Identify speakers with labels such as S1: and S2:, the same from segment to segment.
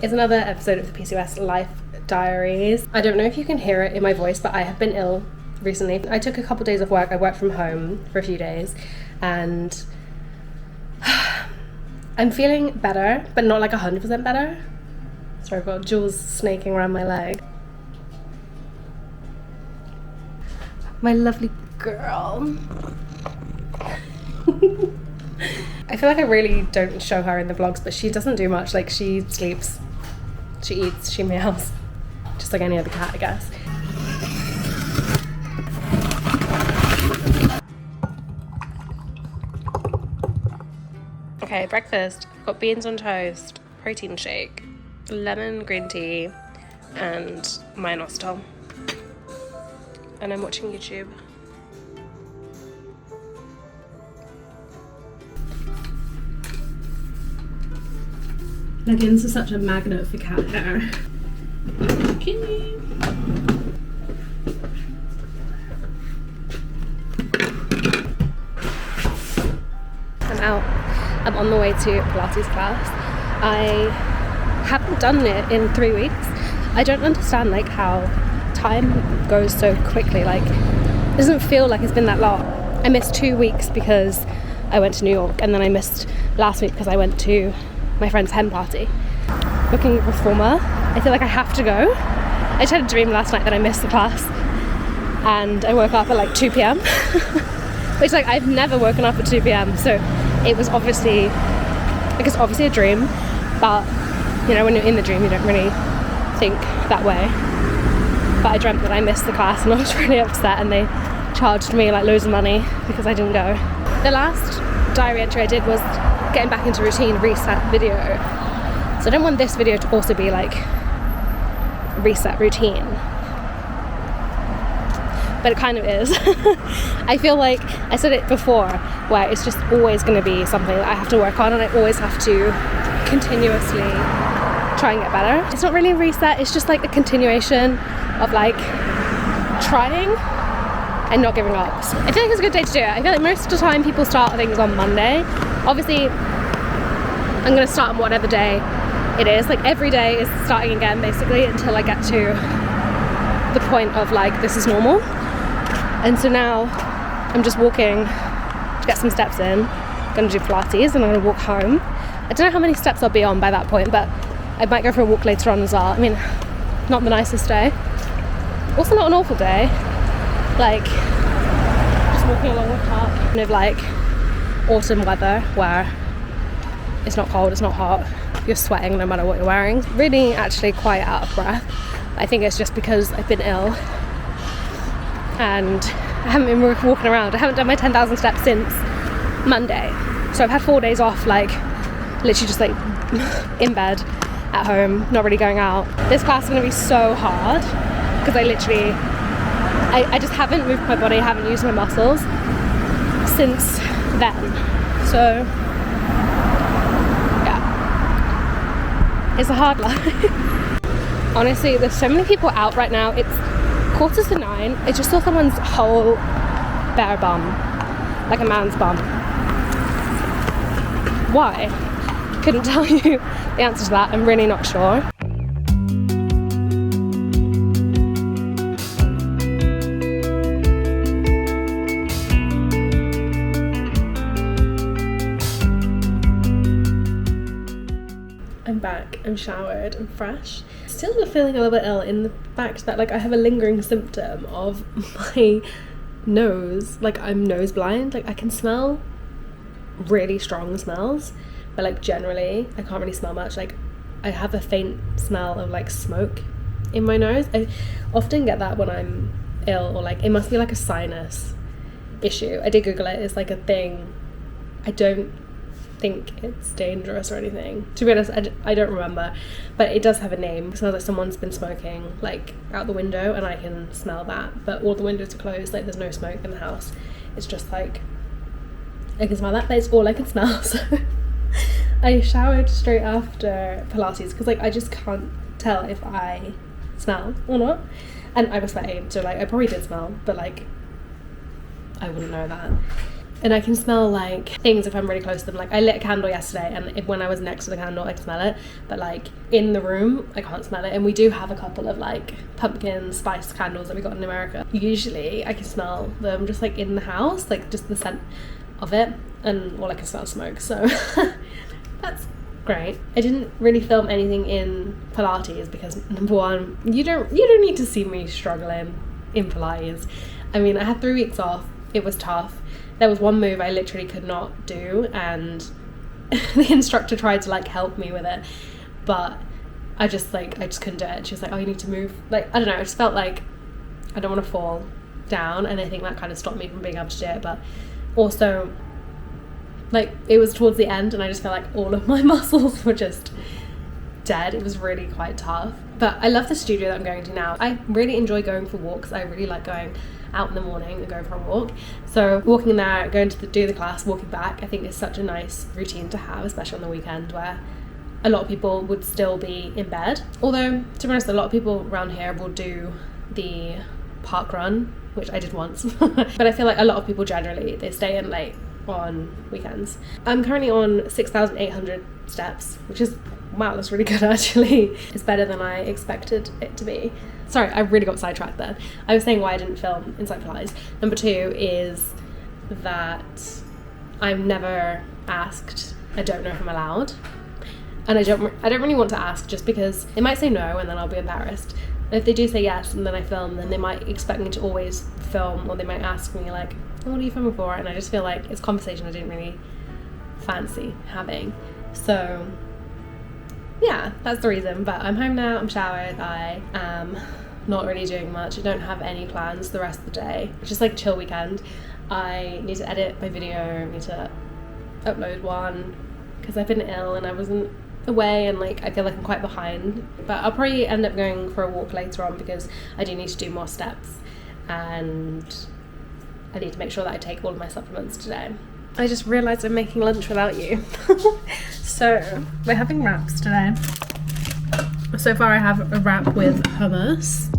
S1: It's another episode of the PCOS Life Diaries. I don't know if you can hear it in my voice, but I have been ill recently. I took a couple days off work. I worked from home for a few days and I'm feeling better, but not like 100% better. Sorry, I've got Jules snaking around my leg. My lovely girl. I feel like I really don't show her in the vlogs, but she doesn't do much. Like, she sleeps, she eats, she meows, just like any other cat, I guess. Okay, breakfast. I've got beans on toast, protein shake, lemon green tea, and myoinositol. And I'm watching YouTube. Leggings are such a magnet for cat hair. Okay. I'm out. I'm on the way to Pilates class. I haven't done it in 3 weeks. I don't understand like how time goes so quickly. Like, it doesn't feel like it's been that long. I missed 2 weeks because I went to New York, and then I missed last week because I went to my friend's hen party. Booking reformer, I feel like I have to go. I just had a dream last night that I missed the class and I woke up at like 2 p.m. which, like, I've never woken up at 2 p.m. so it was obviously, like, it's obviously a dream, but you know, when you're in the dream you don't really think that way. But I dreamt that I missed the class and I was really upset, and they charged me like loads of money because I didn't go. The last diary entry I did was getting back into routine reset video, so I don't want this video to also be like reset routine, but it kind of is. I feel like I said it before, where it's just always going to be something that I have to work on, and I always have to continuously try and get better. It's not really a reset, it's just like a continuation of like trying and not giving up. I feel like it's a good day to do it. I feel like most of the time people start things on Monday. Obviously I'm going to start on whatever day it is. Like, every day is starting again basically until I get to the point of like, this is normal. And so now I'm just walking to get some steps in. I'm going to do Pilates and I'm going to walk home. I don't know how many steps I'll be on by that point, but I might go for a walk later on as well. I mean, not the nicest day, also not an awful day. Like, just walking along the park, kind of like autumn weather where it's not cold, it's not hot, you're sweating no matter what you're wearing. Really actually quite out of breath. I think it's just because I've been ill and I haven't been walking around. I haven't done my 10,000 steps since Monday, so I've had 4 days off, like literally just like in bed at home, not really going out. This class is going to be so hard because I just haven't moved my body, haven't used my muscles since then. So yeah, it's a hard life. Honestly, there's so many people out right now. It's 8:45. I just saw someone's whole bare bum, like a man's bum. Why? Couldn't tell you the answer to that. I'm really not sure. I'm back, I'm showered, I'm fresh. Still feeling a little bit ill in the fact that like I have a lingering symptom of my nose. Like, I'm nose blind. Like, I can smell really strong smells, but like generally I can't really smell much. Like, I have a faint smell of like smoke in my nose. I often get that when I'm ill, or like it must be like a sinus issue. I did Google it, it's like a thing. I don't think it's dangerous or anything, to be honest. I don't remember, but it does have a name. It smells like someone's been smoking like out the window, and I can smell that, but all the windows are closed, like there's no smoke in the house. It's just like I can smell that, but it's all I can smell. So I showered straight after Pilates because like I just can't tell if I smell or not, and I was sweating, so like I probably did smell, but like I wouldn't know that. And I can smell like things if I'm really close to them. Like I lit a candle yesterday, and when I was next to the candle I could smell it, but like in the room I can't smell it. And we do have a couple of like pumpkin spice candles that we got in America. Usually I can smell them just like in the house, like just the scent of it, and all I can smell is smoke. So that's great. I didn't really film anything in Pilates because number one, you don't need to see me struggling in Pilates. I mean, I had 3 weeks off. It was tough. There was one move I literally could not do, and the instructor tried to like help me with it, but I just couldn't do it. She was like, oh, you need to move. Like, I don't know, I just felt like I don't want to fall down, and I think that kind of stopped me from being able to do it. But also, like, it was towards the end and I just felt like all of my muscles were just dead. It was really quite tough. But I love the studio that I'm going to now. I really enjoy going for walks. I really like going out in the morning and going for a walk. So walking there, going to do the class, walking back, I think is such a nice routine to have, especially on the weekend where a lot of people would still be in bed. Although, to be honest, a lot of people around here will do the park run, which I did once. But I feel like a lot of people generally, they stay in late on weekends. I'm currently on 6,800 steps, which is, wow, that's really good actually. It's better than I expected it to be. Sorry, I really got sidetracked there. I was saying why I didn't film Inside Pilates. Number 2 is that I'm never asked. I don't know if I'm allowed. And I don't really want to ask, just because they might say no and then I'll be embarrassed. If they do say yes and then I film, then they might expect me to always film, or they might ask me like, oh, what are you filming for? And I just feel like it's a conversation I didn't really fancy having. So yeah, that's the reason. But I'm home now, I'm showered, I am not really doing much. I don't have any plans the rest of the day. It's just like a chill weekend. I need to edit my video, I need to upload one because I've been ill and I wasn't away, and like I feel like I'm quite behind. But I'll probably end up going for a walk later on because I do need to do more steps, and I need to make sure that I take all of my supplements today. I just realised I'm making lunch without you. So we're having wraps today. So far I have a wrap with hummus.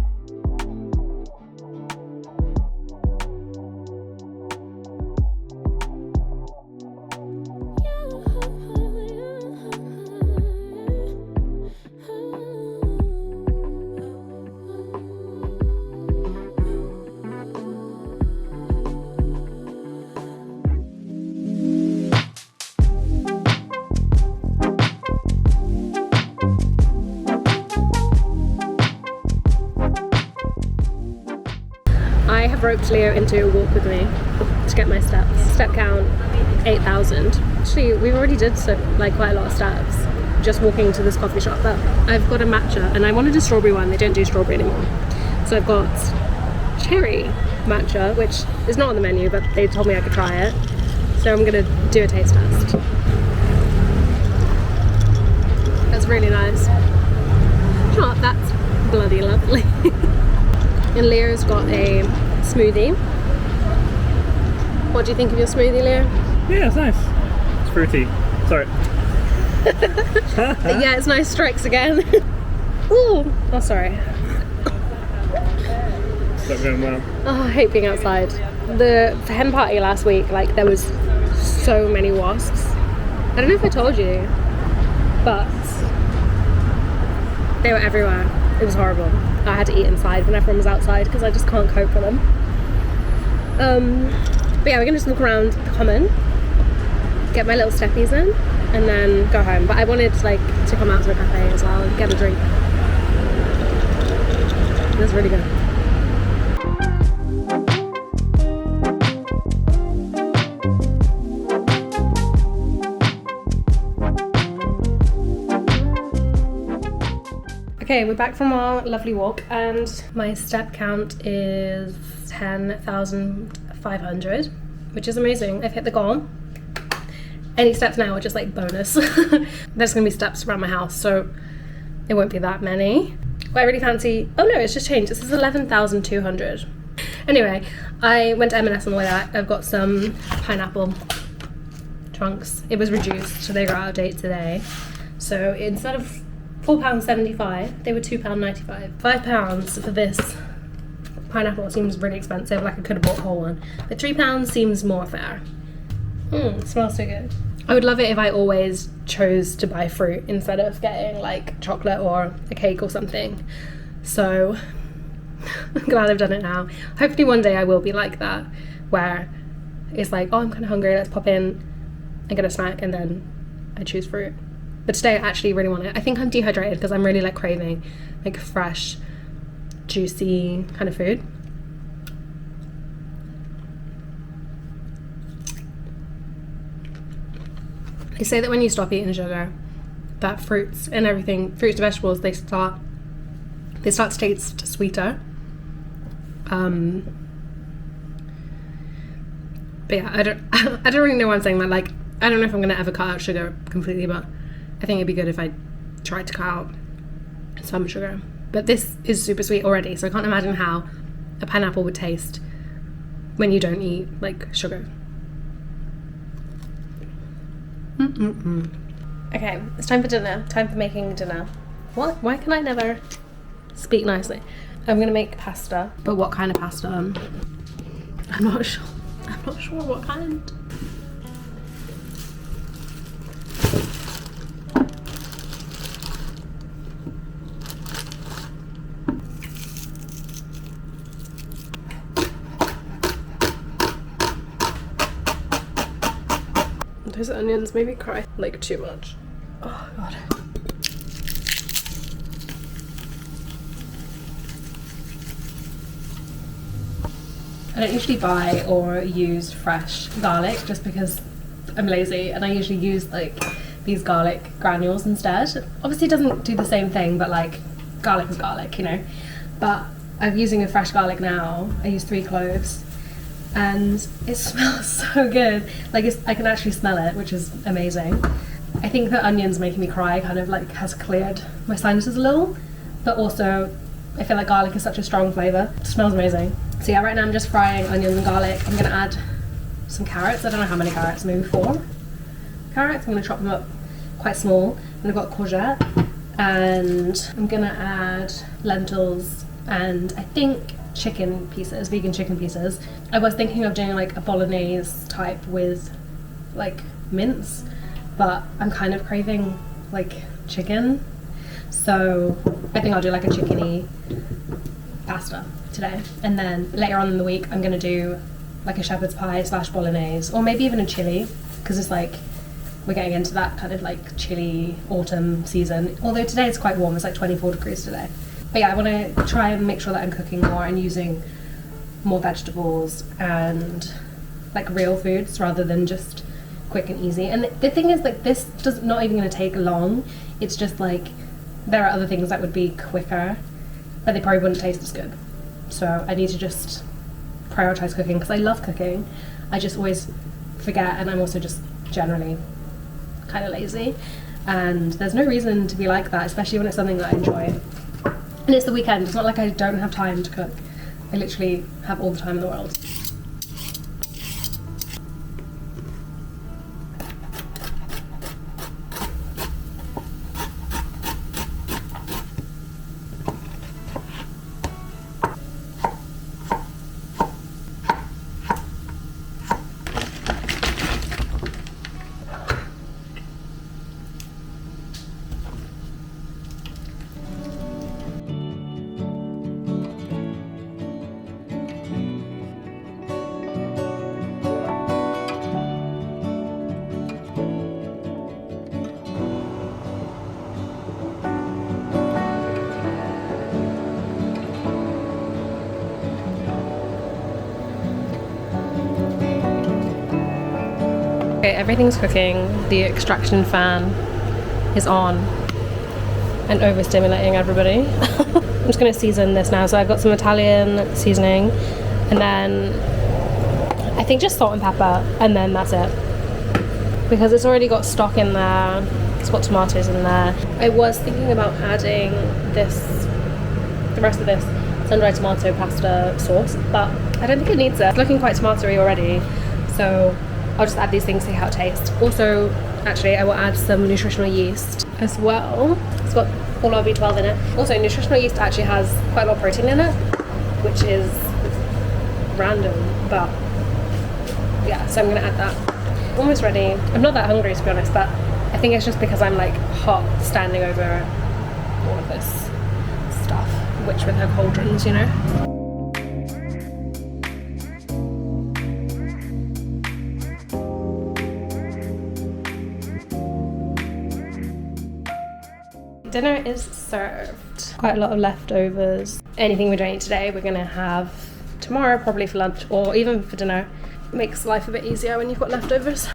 S1: I have roped Leo into a walk with me to get my steps. Step count 8,000. Actually, we already did like quite a lot of steps just walking to this coffee shop. But I've got a matcha and I wanted a strawberry one. They don't do strawberry anymore. So I've got cherry matcha, which is not on the menu, but they told me I could try it. So I'm gonna do a taste test. That's really nice. You know what? That's bloody lovely. And Leo's got a smoothie. What do you think of your smoothie, Leo?
S2: Yeah, it's nice. It's fruity. Sorry.
S1: Yeah, it's nice. Strikes again. Ooh. Oh, sorry.
S2: It's not going well.
S1: Oh, I hate being outside. The hen party last week, like there was so many wasps. I don't know if I told you, but they were everywhere. It was horrible. I had to eat inside when everyone was outside because I just can't cope with them. But yeah, we're gonna just walk around the common, get my little steppies in, and then go home. But I wanted like to come out to a cafe as well and get a drink. It was really good. Okay, we're back from our lovely walk and my step count is 10,500, which is amazing. I've hit the goal. Any steps now are just like bonus. There's gonna be steps around my house, so it won't be that many. But I really fancy, oh no, it's just changed. This is 11,200. Anyway, I went to M&S on the way back. I've got some pineapple trunks. It was reduced, so they were out of date today. So instead of £4.75, they were £2.95. £5 for this pineapple seems really expensive, like I could have bought a whole one. But £3 seems more fair. It smells so good. I would love it if I always chose to buy fruit instead of getting like chocolate or a cake or something. So I'm glad I've done it now. Hopefully one day I will be like that, where it's like, oh, I'm kind of hungry, let's pop in and get a snack, and then I choose fruit. But today I actually really want it. I think I'm dehydrated because I'm really like craving like fresh, juicy kind of food. They say that when you stop eating sugar, that fruits and everything, fruits and vegetables, they start to taste sweeter. But yeah, I don't really know why I'm saying that. Like, I don't know if I'm gonna ever cut out sugar completely, but I think it'd be good if I tried to cut out some sugar. But this is super sweet already, so I can't imagine how a pineapple would taste when you don't eat like sugar. Okay, it's time for dinner. Time for making dinner. What? Why can I never speak nicely? I'm gonna make pasta, but what kind of pasta? I'm not sure. I'm not sure what kind. Those onions made me cry like too much. Oh god. I don't usually buy or use fresh garlic just because I'm lazy, and I usually use like these garlic granules instead. Obviously it doesn't do the same thing, but like garlic is garlic, you know. But I'm using a fresh garlic now. I use 3 cloves. And it smells so good. Like I can actually smell it, which is amazing. I think the onions making me cry kind of like has cleared my sinuses a little, but also I feel like garlic is such a strong flavour. It smells amazing. So yeah, right now I'm just frying onions and garlic. I'm gonna add some carrots. I don't know how many carrots, maybe 4 carrots. I'm gonna chop them up quite small. And I've got courgette, and I'm gonna add lentils, and I think chicken pieces, vegan chicken pieces. I was thinking of doing like a bolognese type with like mince, but I'm kind of craving like chicken, so I think I'll do like a chickeny pasta today, and then later on in the week I'm gonna do like a shepherd's pie / bolognese, or maybe even a chili, because it's like we're getting into that kind of like chilly autumn season, although today it's quite warm. It's like 24 degrees today. But yeah, I want to try and make sure that I'm cooking more and using more vegetables and like real foods rather than just quick and easy. And the thing is, like, this does not even going to take long. It's just like there are other things that would be quicker, but they probably wouldn't taste as good. So I need to just prioritize cooking because I love cooking. I just always forget, and I'm also just generally kind of lazy. And there's no reason to be like that, especially when it's something that I enjoy. And it's the weekend. It's not like I don't have time to cook. I literally have all the time in the world. Okay, everything's cooking. The extraction fan is on and overstimulating everybody. I'm just gonna season this now. So I've got some Italian seasoning, and then I think just salt and pepper, and then that's it. Because it's already got stock in there, it's got tomatoes in there. I was thinking about adding the rest of this sun-dried tomato pasta sauce, but I don't think it needs it. It's looking quite tomatoey already, so I'll just add these things, see how it tastes. Also, actually, I will add some nutritional yeast as well. It's got all our B12 in it. Also, nutritional yeast actually has quite a lot of protein in it, which is random, but yeah, so I'm gonna add that. almost ready. I'm not that hungry to be honest, but I think it's just because I'm like hot standing over all of this stuff, which with her cauldrons, you know. Dinner is served. Quite a lot of leftovers. Anything we don't eat today, we're gonna have tomorrow, probably for lunch or even for dinner. It makes life a bit easier when you've got leftovers.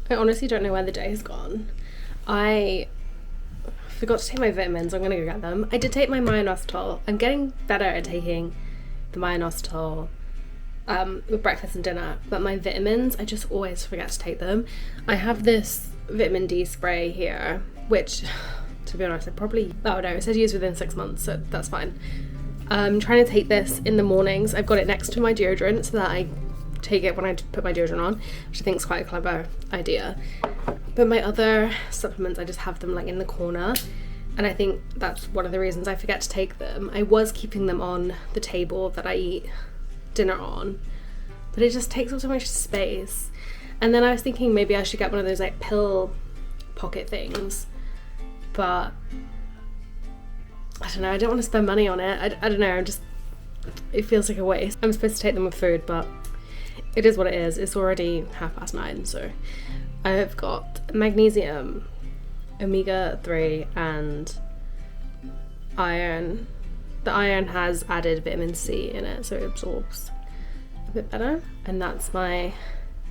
S1: I honestly don't know where the day has gone. I forgot to take my vitamins. I'm gonna go get them. I did take my myoinositol. I'm getting better at taking the myoinositol with breakfast and dinner, but my vitamins, I just always forget to take them. I have this vitamin D spray here, which, to be honest, I probably, oh no, it says use within 6 months, so that's fine. I'm trying to take this in the mornings. I've got it next to my deodorant so that I take it when I put my deodorant on, which I think is quite a clever idea. But my other supplements, I just have them like in the corner, and I think that's one of the reasons I forget to take them. I was keeping them on the table that I eat dinner on, but it just takes up so much space. And then I was thinking maybe I should get one of those like pill pocket things, but I don't know, I don't want to spend money on it. I don't know, it feels like a waste. I'm supposed to take them with food, but it is what it is. It's already 9:30, so I've got magnesium, omega-3 and iron. The iron has added vitamin C in it, so it absorbs a bit better, and that's my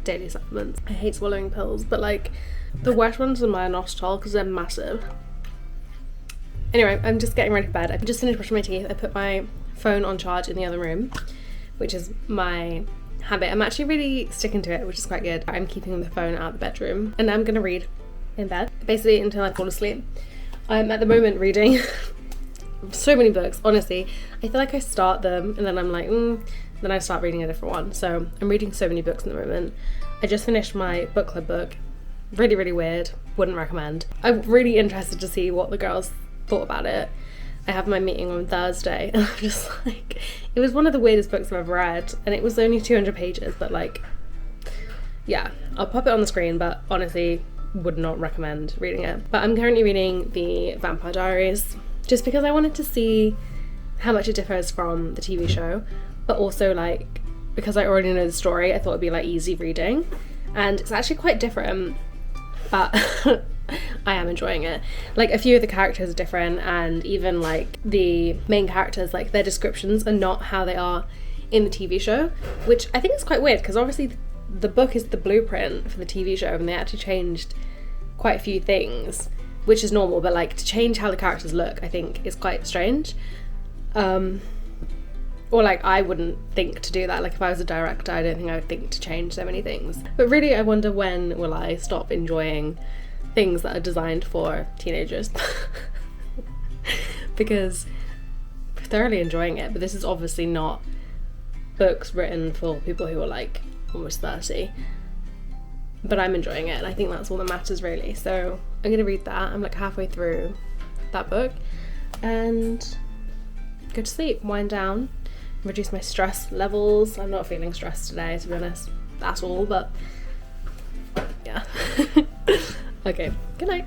S1: daily supplements. I hate swallowing pills, but like the worst ones are myoinositol because they're massive. Anyway, I'm just getting ready for bed. I've just finished brushing my teeth. I put my phone on charge in the other room, which is my habit. I'm actually really sticking to it, which is quite good. I'm keeping the phone out of the bedroom, and I'm gonna read in bed, basically until I fall asleep. I'm at the moment reading so many books, honestly. I feel like I start them and then I'm like, then I start reading a different one. So I'm reading so many books at the moment. I just finished my book club book. Really, really weird. Wouldn't recommend. I'm really interested to see what the girls thought about it. I have my meeting on Thursday, and I'm just like, it was one of the weirdest books I've ever read, and it was only 200 pages, but like, yeah, I'll pop it on the screen, but honestly, would not recommend reading it. But I'm currently reading the Vampire Diaries, just because I wanted to see how much it differs from the TV show, but also like, because I already know the story, I thought it'd be like easy reading, and it's actually quite different, but I am enjoying it. Like, a few of the characters are different, and even like the main characters, like their descriptions are not how they are in the TV show, which I think is quite weird because obviously the book is the blueprint for the TV show and they actually changed quite a few things, which is normal, but like to change how the characters look I think is quite strange. Or like I wouldn't think to do that. Like if I was a director, I don't think I would think to change so many things. But really I wonder, when will I stop enjoying things that are designed for teenagers? Because I'm thoroughly enjoying it, but this is obviously not books written for people who are like almost 30, but I'm enjoying it, and I think that's all that matters really. So I'm gonna read that. I'm like halfway through that book and go to sleep, wind down, reduce my stress levels. I'm not feeling stressed today, to be honest, at all, but yeah. Okay, good night.